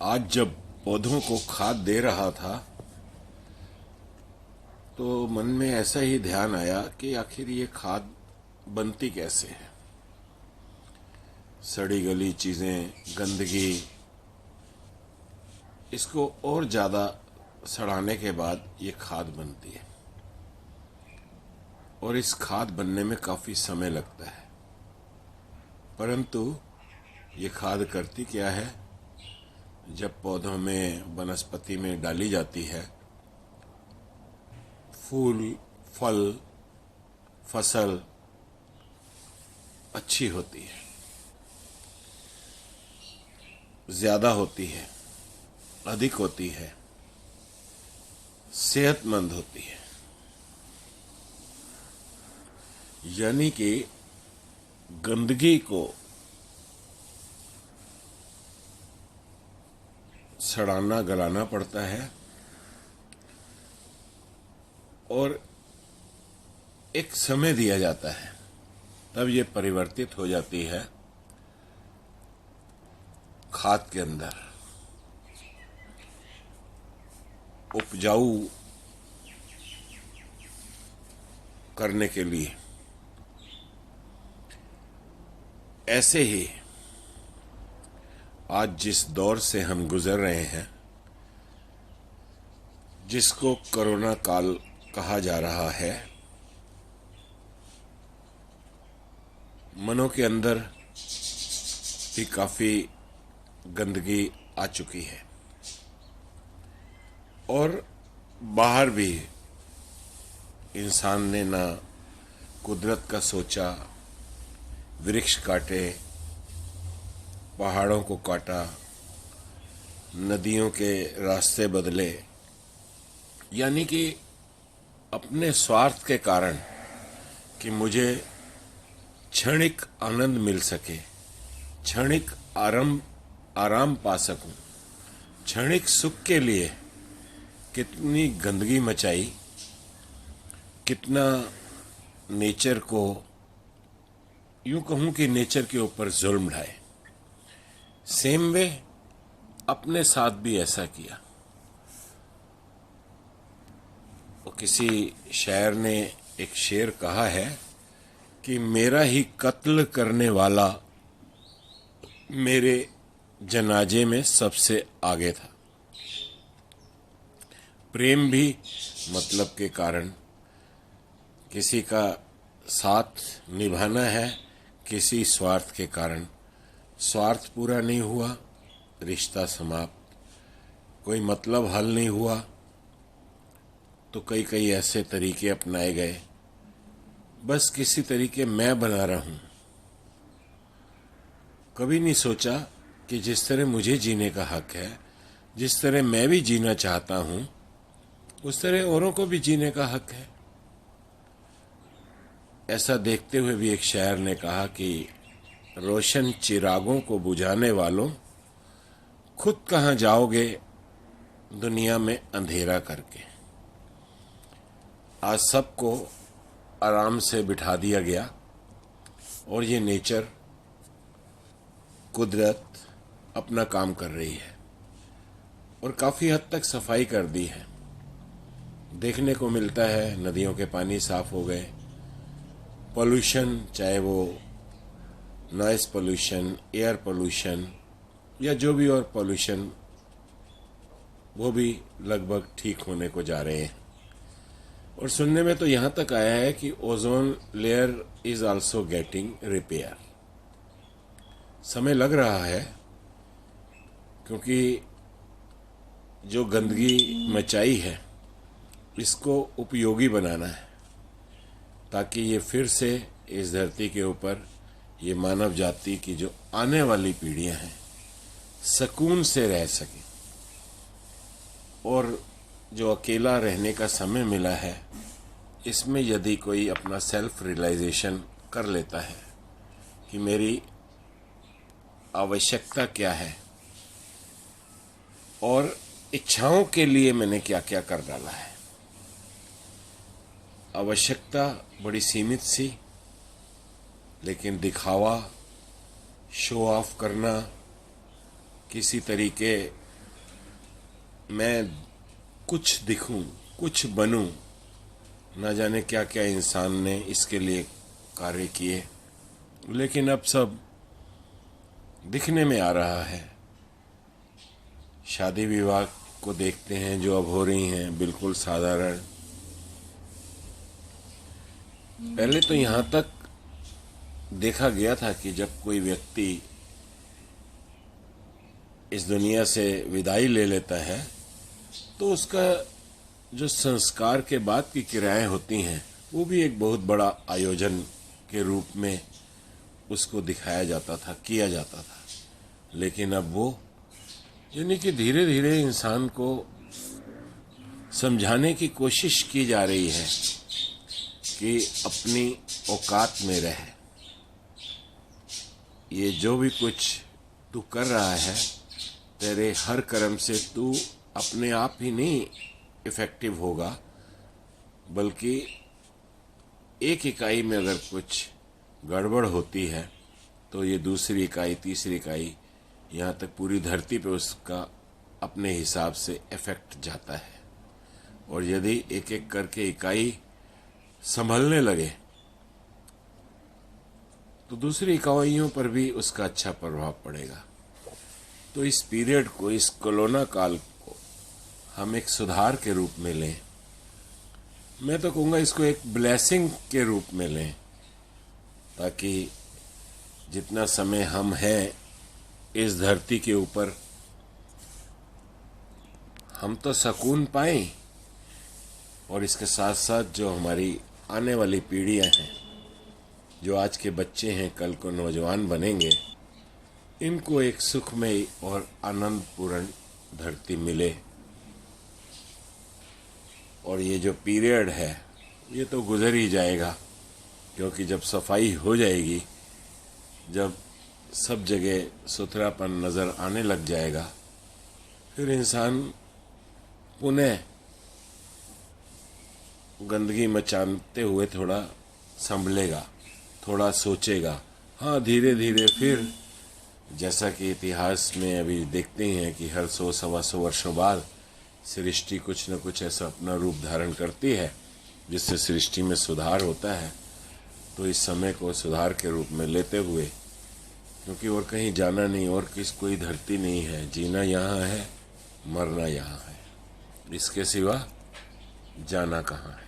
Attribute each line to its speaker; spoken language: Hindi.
Speaker 1: आज जब पौधों को खाद दे रहा था तो मन में ऐसा ही ध्यान आया कि आखिर ये खाद बनती कैसे है। सड़ी गली चीज़ें, गंदगी, इसको और ज़्यादा सड़ाने के बाद ये खाद बनती है और इस खाद बनने में काफ़ी समय लगता है। परंतु ये खाद करती क्या है, जब पौधों में, वनस्पति में डाली जाती है, फूल, फल, फसल अच्छी होती है, ज़्यादा होती है, अधिक होती है, सेहतमंद होती है। यानी कि गंदगी को सड़ाना गलाना पड़ता है और एक समय दिया जाता है, तब ये परिवर्तित हो जाती है खाद के अंदर, उपजाऊ करने के लिए। ऐसे ही आज जिस दौर से हम गुजर रहे हैं, जिसको कोरोना काल कहा जा रहा है, मनों के अंदर भी काफ़ी गंदगी आ चुकी है और बाहर भी इंसान ने ना कुदरत का सोचा, वृक्ष काटे, पहाड़ों को काटा, नदियों के रास्ते बदले, यानी कि अपने स्वार्थ के कारण कि मुझे क्षणिक आनंद मिल सके, क्षणिक आराम पा सकूं, क्षणिक सुख के लिए कितनी गंदगी मचाई, कितना नेचर को, यूं कहूं कि नेचर के ऊपर जुल्म ढाए। सेम वे अपने साथ भी ऐसा किया। वो किसी शायर ने एक शेर कहा है कि मेरा ही कत्ल करने वाला मेरे जनाजे में सबसे आगे था। प्रेम भी मतलब के कारण, किसी का साथ निभाना है, किसी स्वार्थ के कारण, स्वार्थ पूरा नहीं हुआ, रिश्ता समाप्त, कोई मतलब हल नहीं हुआ, तो कई कई ऐसे तरीके अपनाए गए, बस किसी तरीके मैं बना रहा हूं। कभी नहीं सोचा कि जिस तरह मुझे जीने का हक है, जिस तरह मैं भी जीना चाहता हूं, उस तरह औरों को भी जीने का हक है। ऐसा देखते हुए भी एक शायर ने कहा कि रोशन चिरागों को बुझाने वालों, खुद कहाँ जाओगे दुनिया में अंधेरा करके। आज सबको आराम से बिठा दिया गया और ये नेचर, कुदरत अपना काम कर रही है और काफ़ी हद तक सफाई कर दी है। देखने को मिलता है नदियों के पानी साफ हो गए, पोल्यूशन, चाहे वो नॉइस पोल्यूशन, एयर पोल्यूशन या जो भी और पोल्यूशन, वो भी लगभग ठीक होने को जा रहे हैं। और सुनने में तो यहाँ तक आया है कि ozone layer is also getting repair. समय लग रहा है क्योंकि जो गंदगी मचाई है, इसको उपयोगी बनाना है ताकि ये फिर से इस धरती के ऊपर, ये मानव जाति की जो आने वाली पीढ़ियां हैं, सुकून से रह सकें। और जो अकेला रहने का समय मिला है, इसमें यदि कोई अपना सेल्फ रियलाइजेशन कर लेता है कि मेरी आवश्यकता क्या है और इच्छाओं के लिए मैंने क्या क्या कर डाला है। आवश्यकता बड़ी सीमित सी, लेकिन दिखावा, शो ऑफ करना, किसी तरीके मैं कुछ दिखूं, कुछ बनूं, न जाने क्या क्या इंसान ने इसके लिए कार्य किए, लेकिन अब सब दिखने में आ रहा है। शादी विवाह को देखते हैं जो अब हो रही हैं, बिल्कुल साधारण। पहले तो यहाँ तक देखा गया था कि जब कोई व्यक्ति इस दुनिया से विदाई ले लेता है तो उसका जो संस्कार के बाद की क्रियाएं होती हैं वो भी एक बहुत बड़ा आयोजन के रूप में उसको दिखाया जाता था, किया जाता था। लेकिन अब वो यानी कि धीरे धीरे इंसान को समझाने की कोशिश की जा रही है कि अपनी औकात में रहे। ये जो भी कुछ तू कर रहा है, तेरे हर कर्म से तू अपने आप ही नहीं इफेक्टिव होगा, बल्कि एक इकाई में अगर कुछ गड़बड़ होती है तो ये दूसरी इकाई, तीसरी इकाई, यहाँ तक पूरी धरती पे उसका अपने हिसाब से इफेक्ट जाता है। और यदि एक एक करके इकाई संभलने लगे तो दूसरी इकाइयों पर भी उसका अच्छा प्रभाव पड़ेगा। तो इस पीरियड को, इस कोरोना काल को हम एक सुधार के रूप में लें। मैं तो कहूँगा इसको एक ब्लेसिंग के रूप में लें, ताकि जितना समय हम हैं इस धरती के ऊपर हम तो सुकून पाएं, और इसके साथ साथ जो हमारी आने वाली पीढ़ियां हैं, जो आज के बच्चे हैं कल को नौजवान बनेंगे, इनको एक सुखमय और आनंदपूर्ण धरती मिले। और ये जो पीरियड है ये तो गुजर ही जाएगा, क्योंकि जब सफाई हो जाएगी, जब सब जगह सुथरापन नज़र आने लग जाएगा, फिर इंसान पुनः गंदगी मचाते हुए थोड़ा संभलेगा, थोड़ा सोचेगा। हाँ, धीरे धीरे फिर जैसा कि इतिहास में अभी देखते हैं कि हर 100-125 वर्षों बाद सृष्टि कुछ न कुछ ऐसा अपना रूप धारण करती है जिससे सृष्टि में सुधार होता है। तो इस समय को सुधार के रूप में लेते हुए, क्योंकि और कहीं जाना नहीं, और कोई धरती नहीं है, जीना यहाँ है, मरना यहाँ है, इसके सिवा जाना कहाँ है।